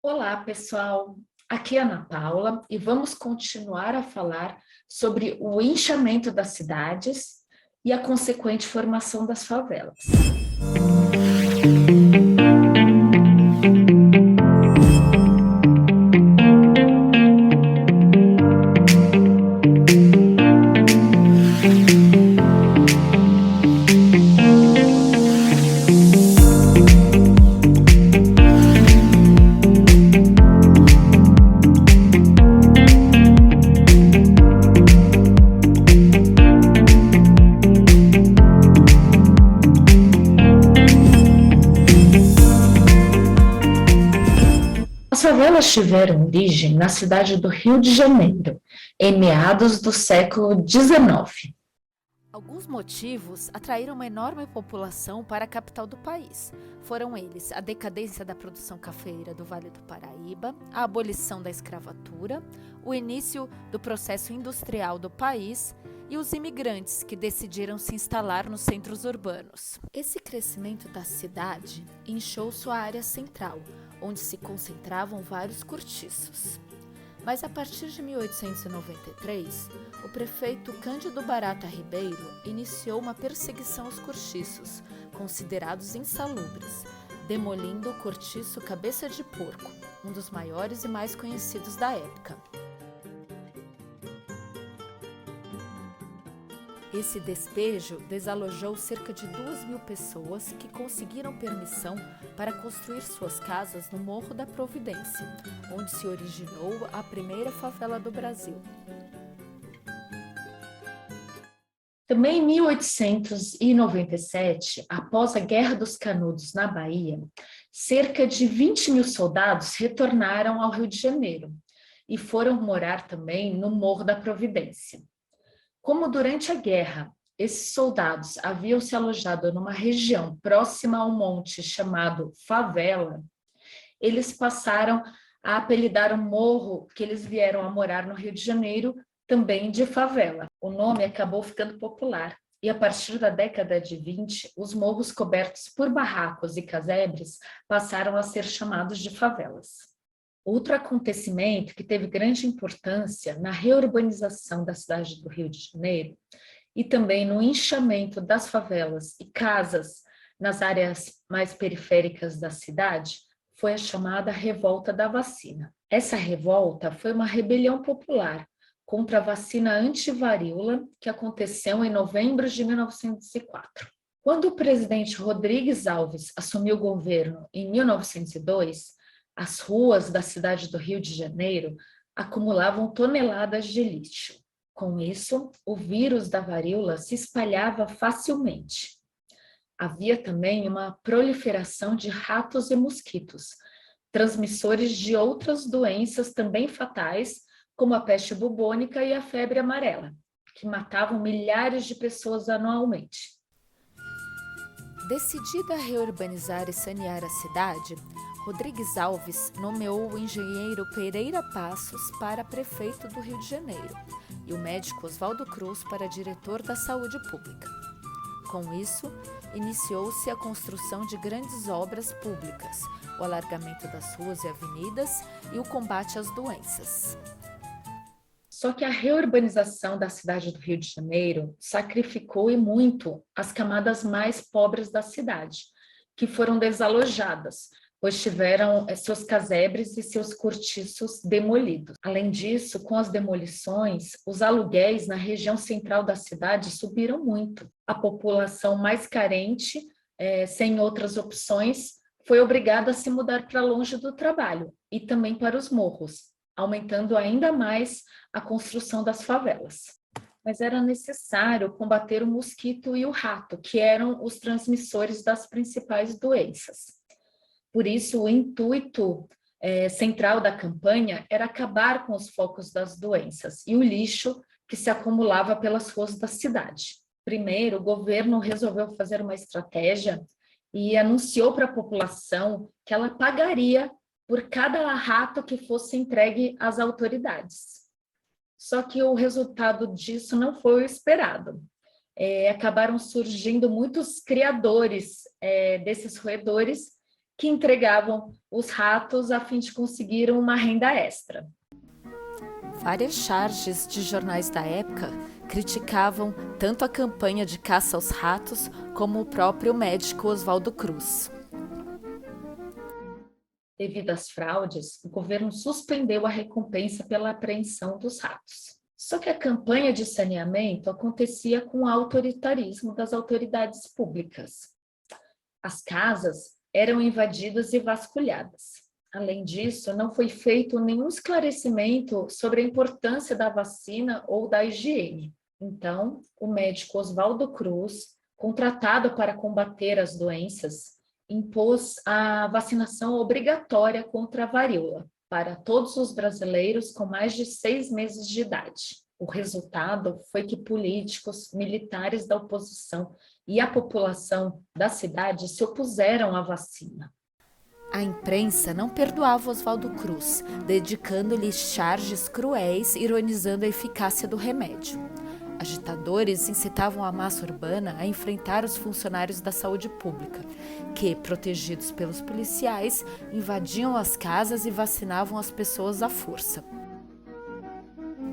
Olá, pessoal. Aqui é a Ana Paula e vamos continuar a falar sobre o inchamento das cidades e a consequente formação das favelas. As favelas tiveram origem na cidade do Rio de Janeiro, em meados do século XIX. Alguns motivos atraíram uma enorme população para a capital do país. Foram eles a decadência da produção cafeeira do Vale do Paraíba, a abolição da escravatura, o início do processo industrial do país e os imigrantes que decidiram se instalar nos centros urbanos. Esse crescimento da cidade inchou sua área central, onde se concentravam vários cortiços. Mas a partir de 1893, o prefeito Cândido Barata Ribeiro iniciou uma perseguição aos cortiços, considerados insalubres, demolindo o cortiço Cabeça de Porco, um dos maiores e mais conhecidos da época. Esse despejo desalojou cerca de 2.000 pessoas que conseguiram permissão para construir suas casas no Morro da Providência, onde se originou a primeira favela do Brasil. Também em 1897, após a Guerra dos Canudos na Bahia, cerca de 20.000 soldados retornaram ao Rio de Janeiro e foram morar também no Morro da Providência. Como durante a guerra, esses soldados haviam se alojado numa região próxima ao monte chamado Favela, eles passaram a apelidar o morro que eles vieram a morar no Rio de Janeiro também de Favela. O nome acabou ficando popular e a partir da década de 20, os morros cobertos por barracos e casebres passaram a ser chamados de favelas. Outro acontecimento que teve grande importância na reurbanização da cidade do Rio de Janeiro e também no inchamento das favelas e casas nas áreas mais periféricas da cidade foi a chamada Revolta da Vacina. Essa revolta foi uma rebelião popular contra a vacina anti-varíola que aconteceu em novembro de 1904. Quando o presidente Rodrigues Alves assumiu o governo em 1902, as ruas da cidade do Rio de Janeiro acumulavam toneladas de lixo. Com isso, o vírus da varíola se espalhava facilmente. Havia também uma proliferação de ratos e mosquitos, transmissores de outras doenças também fatais, como a peste bubônica e a febre amarela, que matavam milhares de pessoas anualmente. Decidida a reurbanizar e sanear a cidade, Rodrigues Alves nomeou o engenheiro Pereira Passos para prefeito do Rio de Janeiro e o médico Oswaldo Cruz para diretor da Saúde Pública. Com isso, iniciou-se a construção de grandes obras públicas, o alargamento das ruas e avenidas e o combate às doenças. Só que a reurbanização da cidade do Rio de Janeiro sacrificou e muito as camadas mais pobres da cidade, que foram desalojadas, pois tiveram seus casebres e seus cortiços demolidos. Além disso, com as demolições, os aluguéis na região central da cidade subiram muito. A população mais carente, sem outras opções, foi obrigada a se mudar para longe do trabalho e também para os morros, aumentando ainda mais a construção das favelas. Mas era necessário combater o mosquito e o rato, que eram os transmissores das principais doenças. Por isso, o intuito central da campanha era acabar com os focos das doenças e o lixo que se acumulava pelas ruas da cidade. Primeiro, o governo resolveu fazer uma estratégia e anunciou para a população que ela pagaria por cada rato que fosse entregue às autoridades. Só que o resultado disso não foi o esperado. Acabaram surgindo muitos criadores desses roedores que entregavam os ratos a fim de conseguir uma renda extra. Várias charges de jornais da época criticavam tanto a campanha de caça aos ratos como o próprio médico Oswaldo Cruz. Devido às fraudes, o governo suspendeu a recompensa pela apreensão dos ratos. Só que a campanha de saneamento acontecia com o autoritarismo das autoridades públicas. As casas eram invadidas e vasculhadas. Além disso, não foi feito nenhum esclarecimento sobre a importância da vacina ou da higiene. Então, o médico Oswaldo Cruz, contratado para combater as doenças, impôs a vacinação obrigatória contra a varíola para todos os brasileiros com mais de 6 meses de idade. O resultado foi que políticos, militares da oposição e a população da cidade se opuseram à vacina. A imprensa não perdoava Oswaldo Cruz, dedicando-lhe charges cruéis, ironizando a eficácia do remédio. Agitadores incitavam a massa urbana a enfrentar os funcionários da saúde pública, que, protegidos pelos policiais, invadiam as casas e vacinavam as pessoas à força.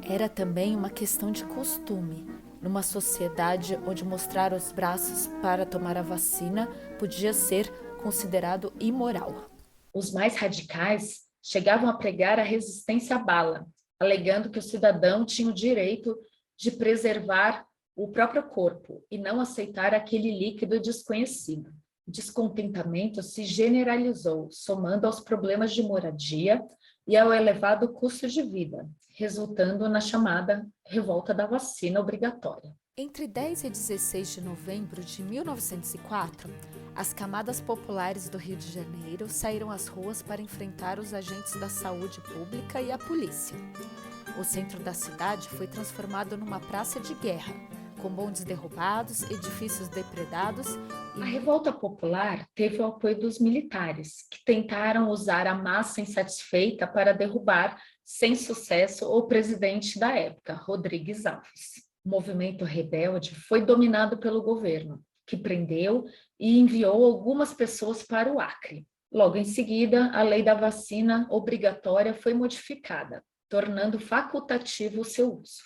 Era também uma questão de costume. Numa sociedade onde mostrar os braços para tomar a vacina podia ser considerado imoral. Os mais radicais chegavam a pregar a resistência à bala, alegando que o cidadão tinha o direito de preservar o próprio corpo e não aceitar aquele líquido desconhecido. O descontentamento se generalizou, somando aos problemas de moradia e ao elevado custo de vida, resultando na chamada revolta da vacina obrigatória. Entre 10 e 16 de novembro de 1904, as camadas populares do Rio de Janeiro saíram às ruas para enfrentar os agentes da saúde pública e a polícia. O centro da cidade foi transformado numa praça de guerra, com bondes derrubados, edifícios depredados e... A revolta popular teve o apoio dos militares, que tentaram usar a massa insatisfeita para derrubar, sem sucesso, o presidente da época, Rodrigues Alves. O movimento rebelde foi dominado pelo governo, que prendeu e enviou algumas pessoas para o Acre. Logo em seguida, a lei da vacina obrigatória foi modificada, tornando facultativo o seu uso.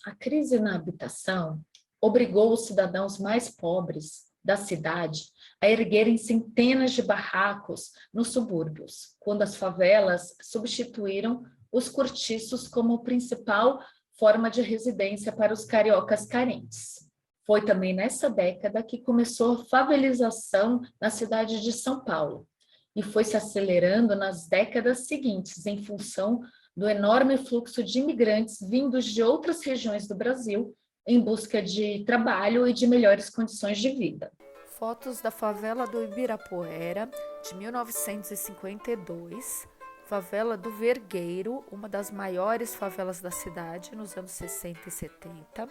A crise na habitação obrigou os cidadãos mais pobres da cidade a erguerem centenas de barracos nos subúrbios, quando as favelas substituíram os cortiços como principal forma de residência para os cariocas carentes. Foi também nessa década que começou a favelização na cidade de São Paulo e foi se acelerando nas décadas seguintes em função do enorme fluxo de imigrantes vindos de outras regiões do Brasil em busca de trabalho e de melhores condições de vida. Fotos da favela do Ibirapuera, de 1952, favela do Vergueiro, uma das maiores favelas da cidade nos anos 60 e 70,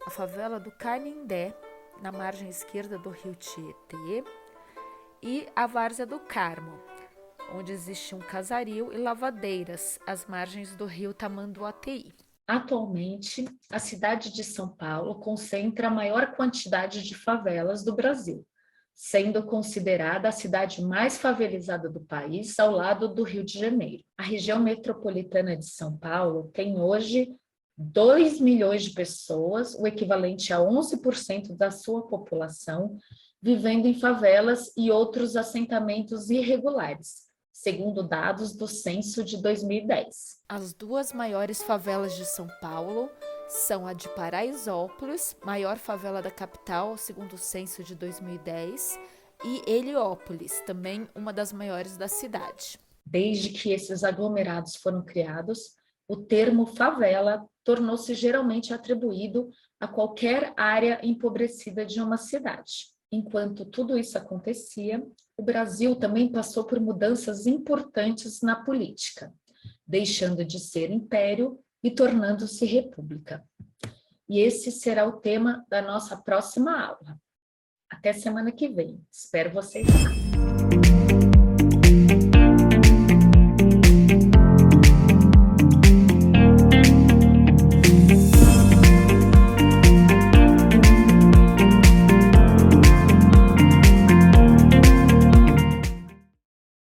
a favela do Canindé, na margem esquerda do rio Tietê, e a várzea do Carmo, onde existe um casario e lavadeiras, às margens do rio Tamanduateí. Atualmente, a cidade de São Paulo concentra a maior quantidade de favelas do Brasil, sendo considerada a cidade mais favelizada do país, ao lado do Rio de Janeiro. A região metropolitana de São Paulo tem hoje 2 milhões de pessoas, o equivalente a 11% da sua população, vivendo em favelas e outros assentamentos irregulares, segundo dados do censo de 2010. As duas maiores favelas de São Paulo são a de Paraisópolis, maior favela da capital, segundo o censo de 2010, e Heliópolis, também uma das maiores da cidade. Desde que esses aglomerados foram criados, o termo favela tornou-se geralmente atribuído a qualquer área empobrecida de uma cidade. Enquanto tudo isso acontecia, o Brasil também passou por mudanças importantes na política, deixando de ser império e tornando-se república. E esse será o tema da nossa próxima aula. Até semana que vem. Espero vocês lá.